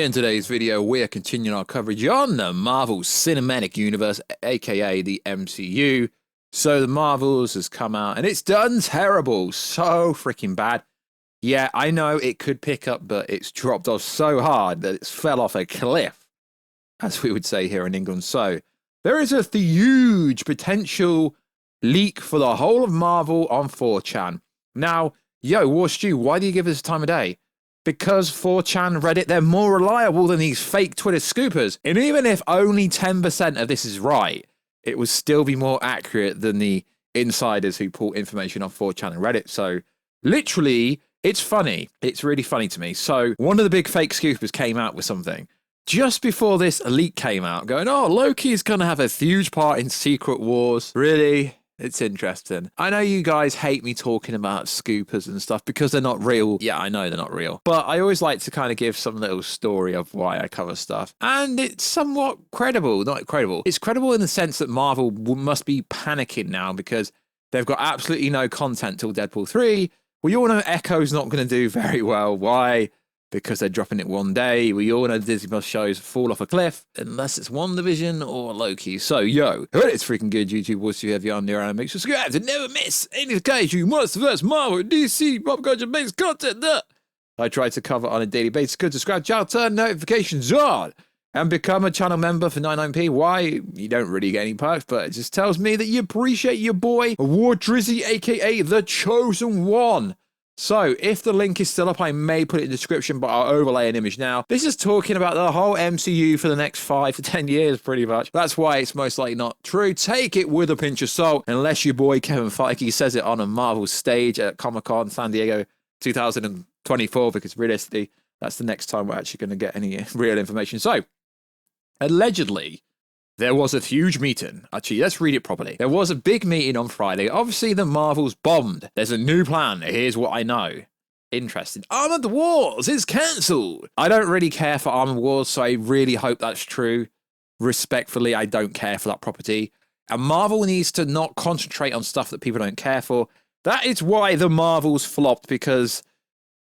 In today's video, we're continuing our coverage on the Marvel Cinematic Universe, aka the MCU. So the Marvels has come out and it's done terrible, so freaking bad. Yeah, I know it could pick up, but it's dropped off so hard that it's fell off a cliff, as we would say here in England. So there is a huge potential leak for the whole of Marvel on 4chan. Now, Warstu, why do you give us time of day? Because 4chan, Reddit, they're more reliable than these fake Twitter scoopers. And even if only 10% of this is right, it would still be more accurate than the insiders who pull information off 4chan and Reddit. So literally, it's funny. It's really funny to me. So one of the big fake scoopers came out with something just before this leak came out, going, oh, Loki is going to have a huge part in Secret Wars. Really? It's interesting. I know you guys hate me talking about scoopers and stuff because they're not real. Yeah, I know they're not real. But I always like to kind of give some little story of why I cover stuff. And it's somewhat credible. Not credible. It's credible in the sense that Marvel must be panicking now because they've got absolutely no content till Deadpool 3. We all know Echo's not going to do very well. Why? Because they're dropping it one day. We all know Disney Plus shows fall off a cliff unless it's WandaVision or Loki. So, it's freaking good, YouTube. What's you have you on there and make sure subscribe to never miss any case you must first Marvel, DC, pop culture based content that I try to cover on a daily basis. Good, subscribe, channel, turn notifications on, and become a channel member for 99p. Why? You don't really get any perks, but it just tells me that you appreciate your boy, War Drizzy, aka The Chosen One. So, if the link is still up, I may put it in the description, but I'll overlay an image now. This is talking about the whole MCU for the next 5 to 10 years, pretty much. That's why it's most likely not true. Take it with a pinch of salt, unless your boy Kevin Feige says it on a Marvel stage at Comic-Con San Diego 2024, because realistically, that's the next time we're actually going to get any real information. So, allegedly, there was a huge meeting. Actually, let's read it properly. There was a big meeting on Friday. Obviously, the Marvels bombed. There's a new plan. Here's what I know. Interesting. Armored Wars is cancelled. I don't really care for Armored Wars, so I really hope that's true. Respectfully, I don't care for that property. And Marvel needs to not concentrate on stuff that people don't care for. That is why the Marvels flopped, because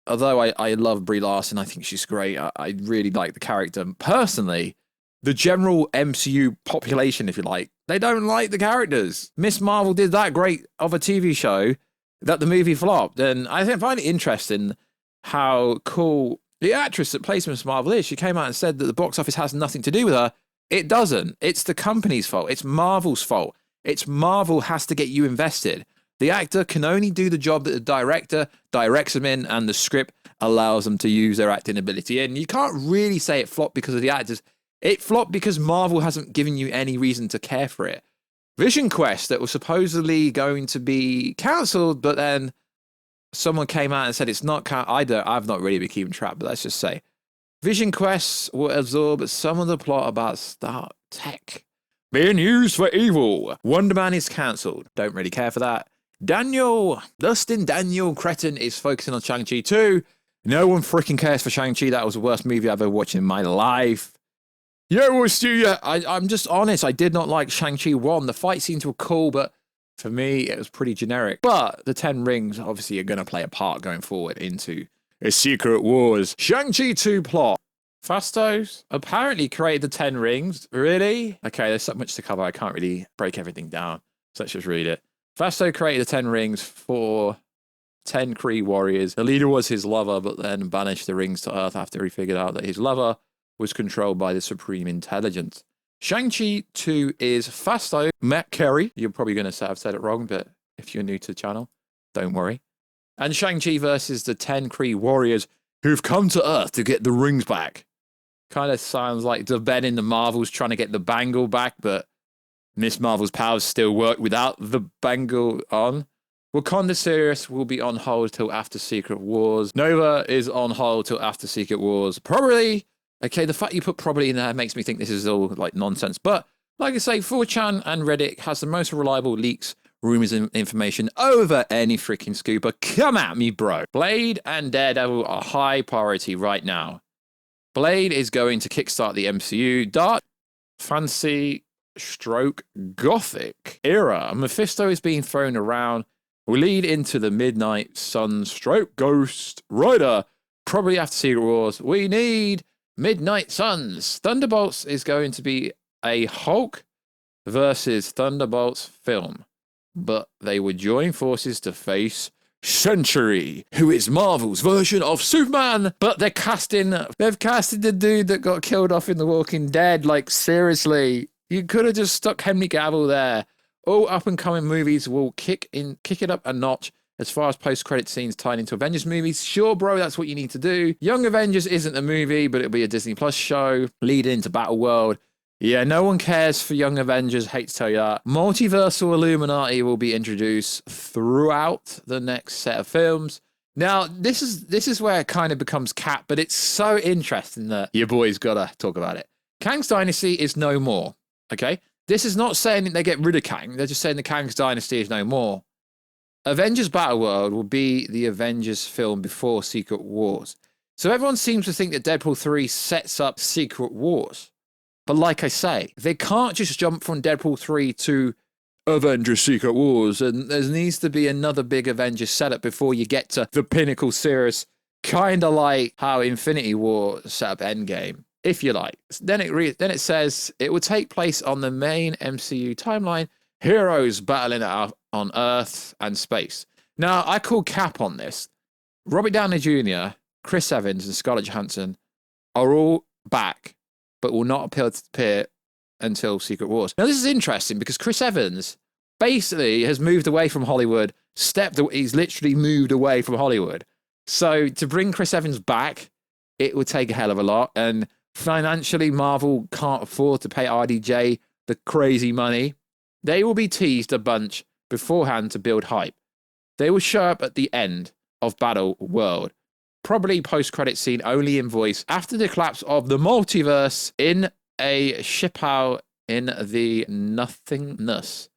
although I love Brie Larson, I think she's great. I really like the character. Personally, the general MCU population, if you like, they don't like the characters. Miss Marvel did that great of a TV show that the movie flopped. And I find it interesting how cool the actress that plays Miss Marvel is. She came out and said that the box office has nothing to do with her. It doesn't. It's the company's fault. It's Marvel's fault. It's Marvel has to get you invested. The actor can only do the job that the director directs them in, and the script allows them to use their acting ability. And you can't really say it flopped because of the actors. It flopped because Marvel hasn't given you any reason to care for it. Vision Quest, that was supposedly going to be cancelled, but then someone came out and said it's not I've not really been keeping track, but let's just say Vision Quest will absorb some of the plot about Star Trek being used for evil. Wonder Man is cancelled. Don't really care for that. Dustin Daniel Cretton is focusing on Shang-Chi 2. No one freaking cares for Shang-Chi. That was the worst movie I've ever watched in my life. I'm just honest. I did not like Shang-Chi 1. The fight scenes were cool, but for me, it was pretty generic. But the 10 rings obviously are going to play a part going forward into a Secret Wars. Shang-Chi 2 plot. Fastos apparently created the 10 rings. Really? Okay, there's so much to cover. I can't really break everything down. So let's just read it. Fasto created the 10 rings for 10 Kree warriors. The leader was his lover, but then banished the rings to Earth after he figured out that his lover was controlled by the Supreme Intelligence. Shang-Chi 2 is Fasto, Matt Carey. You're probably going to say I've said it wrong, but if you're new to the channel, don't worry. And Shang-Chi versus the 10 Kree warriors who've come to Earth to get the rings back. Kind of sounds like the Ben in the Marvels trying to get the bangle back, but Miss Marvel's powers still work without the bangle on. Wakanda Sirius will be on hold till after Secret Wars. Nova is on hold till after Secret Wars. Probably. Okay, the fact you put probably in there makes me think this is all like nonsense. But like I say, 4chan and Reddit has the most reliable leaks, rumors, and information over any freaking scooper. Come at me, bro. Blade and Daredevil are high priority right now. Blade is going to kickstart the MCU. Dark, fancy, stroke, gothic era. Mephisto is being thrown around. Will lead into the Midnight Sun stroke Ghost Rider. Probably after Secret Wars. We need Midnight Suns. Thunderbolts is going to be a Hulk versus Thunderbolts film, but they would join forces to face Century, who is Marvel's version of Superman. But they've casted the dude that got killed off in The Walking Dead. Like, seriously, you could have just stuck Henry Cavill there. All up and coming movies will kick it up a notch as far as post-credit scenes tied into Avengers movies. Sure, bro, that's what you need to do. Young Avengers isn't a movie, but it'll be a Disney Plus show leading into Battleworld. Yeah, no one cares for Young Avengers, hate to tell you that. Multiversal Illuminati will be introduced throughout the next set of films. Now, this is where it kind of becomes cap, but it's so interesting that your boy's gotta talk about it. Kang's Dynasty is no more, okay? This is not saying that they get rid of Kang, they're just saying the Kang's Dynasty is no more. Avengers Battleworld will be the Avengers film before Secret Wars. So everyone seems to think that Deadpool 3 sets up Secret Wars. But like I say, they can't just jump from Deadpool 3 to Avengers Secret Wars, and there needs to be another big Avengers setup before you get to the pinnacle series, kind of like how Infinity War set up Endgame, if you like. Then it says it will take place on the main MCU timeline, heroes battling it out on Earth and space. Now, I call cap on this. Robert Downey Jr., Chris Evans, and Scarlett Johansson are all back, but will not appear until Secret Wars. Now, this is interesting because Chris Evans basically has moved away from Hollywood, he's literally moved away from Hollywood. So to bring Chris Evans back, it would take a hell of a lot. And financially, Marvel can't afford to pay RDJ the crazy money. They will be teased a bunch beforehand to build hype. They will show up at the end of Battleworld. Probably post-credit scene only in voice after the collapse of the multiverse in a ship out in the nothingness.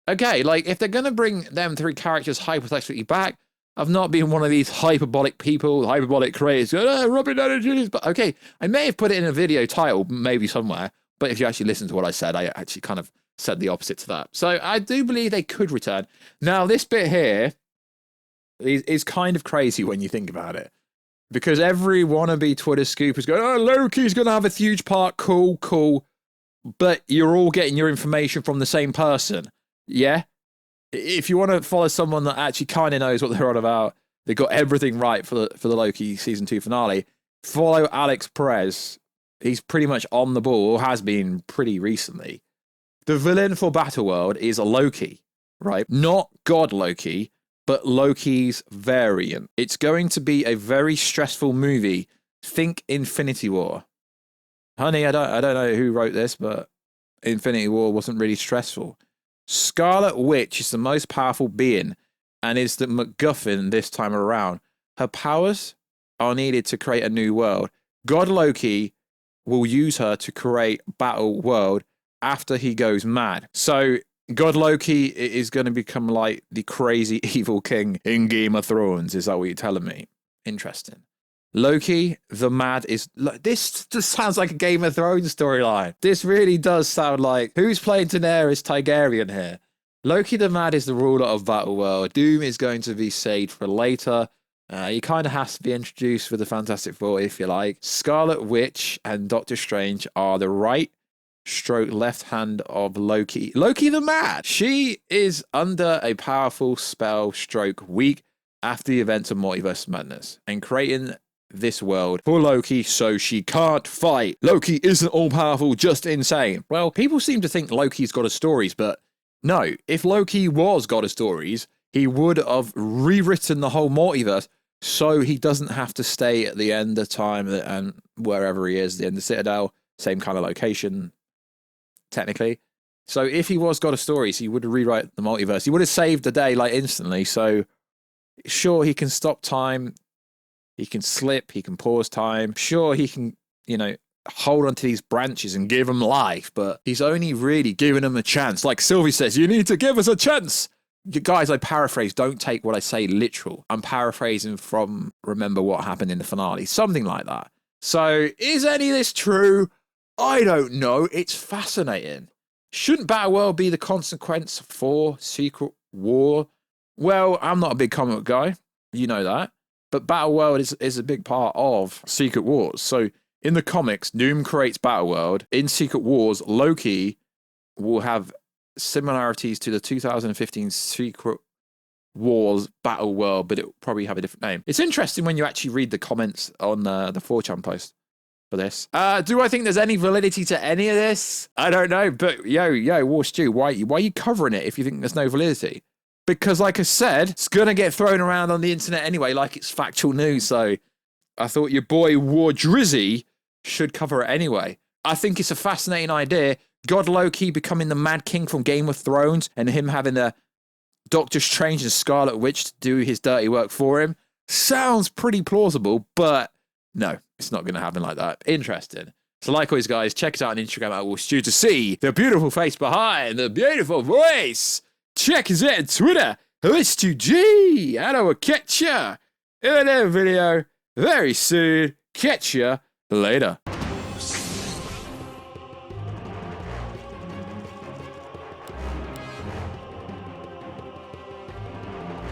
Okay, like if they're going to bring them three characters hypothetically back, I've not been one of these hyperbolic people, hyperbolic creators going, oh, Robert Downey Jr. But okay, I may have put it in a video title, maybe somewhere, but if you actually listen to what I said, I actually kind of said the opposite to that. So I do believe they could return. Now, this bit here is kind of crazy when you think about it. Because every wannabe Twitter scoop is going, oh, Loki's going to have a huge part. Cool. But you're all getting your information from the same person. Yeah? If you want to follow someone that actually kind of knows what they're on about, they got everything right for the Loki season 2 finale, follow Alex Perez. He's pretty much on the ball, or has been pretty recently. The villain for Battleworld is a Loki, right? Not God Loki, but Loki's variant. It's going to be a very stressful movie. Think Infinity War. Honey, I don't know who wrote this, but Infinity War wasn't really stressful. Scarlet Witch is the most powerful being and is the MacGuffin this time around. Her powers are needed to create a new world. God Loki will use her to create Battleworld after he goes mad. So God Loki is going to become like the crazy evil king in Game of Thrones. Is that what you're telling me? Interesting. Loki the Mad is... This just sounds like a Game of Thrones storyline. This really does sound like... Who's playing Daenerys Targaryen here? Loki the Mad is the ruler of Battleworld. Doom is going to be saved for later. He kind of has to be introduced with the Fantastic Four, if you like. Scarlet Witch and Doctor Strange are the right stroke left hand of Loki. Loki the Mad. She is under a powerful spell stroke week after the events of Multiverse Madness and creating this world for Loki so she can't fight. Loki isn't all powerful, just insane. Well, people seem to think Loki's God of Stories, but no, if Loki was God of Stories, he would have rewritten the whole multiverse so he doesn't have to stay at the end of time and wherever he is, the end of Citadel, same kind of location, technically. So if he was God of Stories, he would rewrite the multiverse. He would have saved the day like instantly. So sure, he can stop time. He can slip. He can pause time. Sure, he can, hold onto these branches and give them life. But he's only really giving them a chance. Like Sylvie says, you need to give us a chance. You guys, I paraphrase. Don't take what I say literal. I'm paraphrasing from Remember What Happened in the Finale. Something like that. So is any of this true? I don't know. It's fascinating. Shouldn't Battleworld be the consequence for Secret War? Well, I'm not a big comic book guy. You know that. But Battleworld is a big part of Secret Wars. So In the comics, Doom creates Battleworld. In Secret Wars, Loki will have similarities to the 2015 Secret Wars Battleworld, but it will probably have a different name. It's interesting when you actually read the comments on the 4chan post for this. Do I think there's any validity to any of this? I don't know, but yo, Warstu, why are you covering it if you think there's no validity? Because like I said, it's going to get thrown around on the internet anyway, like it's factual news. So I thought your boy War Drizzy should cover it anyway. I think it's a fascinating idea. God Loki becoming the Mad King from Game of Thrones and him having the Doctor Strange and Scarlet Witch to do his dirty work for him sounds pretty plausible, but no, it's not going to happen like that. Interesting. So like always, guys, check us out on Instagram at Warstu to see the beautiful face behind the beautiful voice. Check us out on Twitter, Warstu, and I will catch ya in another video very soon. Catch ya later.